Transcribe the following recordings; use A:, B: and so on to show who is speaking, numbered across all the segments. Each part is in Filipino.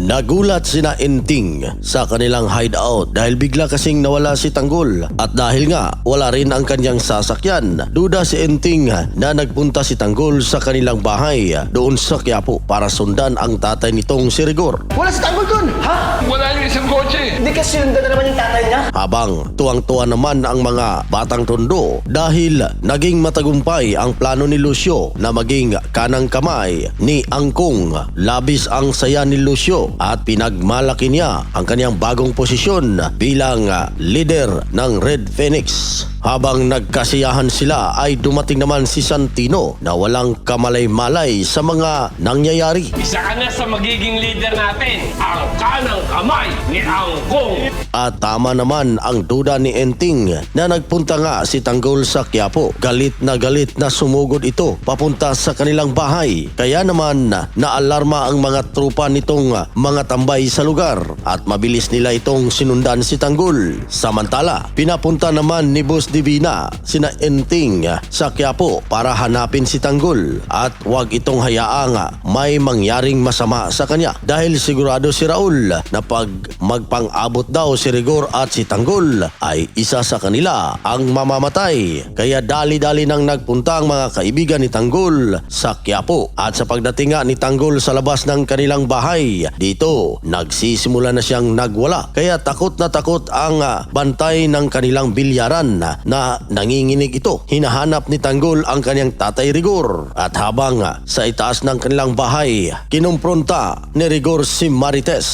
A: Nagulat sina Enting sa kanilang hideout dahil bigla kasing nawala si Tanggol at dahil nga wala rin ang kanyang sasakyan, duda si Enting na nagpunta si Tanggol sa kanilang bahay doon sa Quiapo para sundan ang tatay nitong si Rigor.
B: Wala si Tanggol dun! Ha?
C: Wala yung isang kotse.
B: Hindi kasi sundan na naman yung tatay niya.
A: Habang tuwang-tuwa naman ang mga batang tondo dahil naging matagumpay ang plano ni Lucio na maging kanang kamay ni Angkong. Labis ang saya ni Lucio at pinagmalaki niya ang kanyang bagong posisyon bilang leader ng Red Phoenix. Habang nagkasiyahan sila ay dumating naman si Santino na walang kamalay-malay sa mga nangyayari.
C: Isa ka na sa magiging leader natin, ang kanang kamay ni Angkong.
A: At tama naman ang duda ni Enting na nagpunta nga si Tanggol sa Quiapo. Galit na sumugod ito papunta sa kanilang bahay. Kaya naman naalarma ang mga trupa nitong mga tambay sa lugar at mabilis nila itong sinundan si Tanggol. Samantala, pinapunta naman ni Boss Divina sina Enting sa Quiapo para hanapin si Tanggol at wag itong hayaang may mangyaring masama sa kanya dahil sigurado si Raul na pag magpang-abot daw si Rigor at si Tanggol ay isa sa kanila ang mamamatay. Kaya dali-dali nang nagpunta ang mga kaibigan ni Tanggol sa Quiapo at sa pagdating nga ni Tanggol sa labas ng kanilang bahay, dito nagsisimula na siyang nagwala. Kaya takot na takot ang bantay ng kanilang bilyaran na nanginginig ito. Hinahanap ni Tanggol ang kanyang tatay Rigor at habang sa itaas ng kanilang bahay, kinumpronta ni Rigor si Marites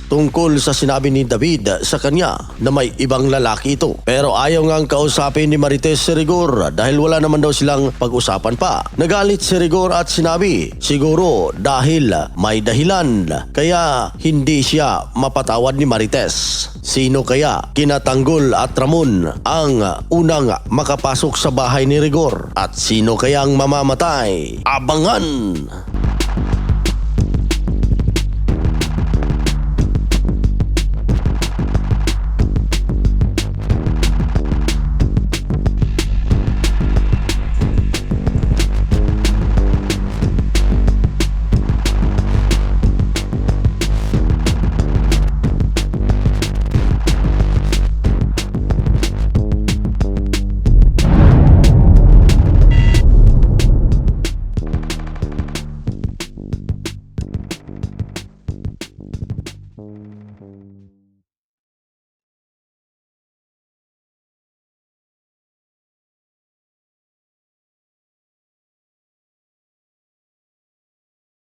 A: tungkol sa sinabi ni David sa kanya na may ibang lalaki ito. Pero ayaw ngang kausapin ni Marites si Rigor dahil wala naman daw silang pag-usapan pa. Nagalit si Rigor at sinabi siguro dahil may dahilan kaya hindi siya mapatawad ni Marites. Sino kaya kina Tanggol at Ramon ang unang makapasok sa bahay ni Rigor? At sino kayang mamamatay? Abangan!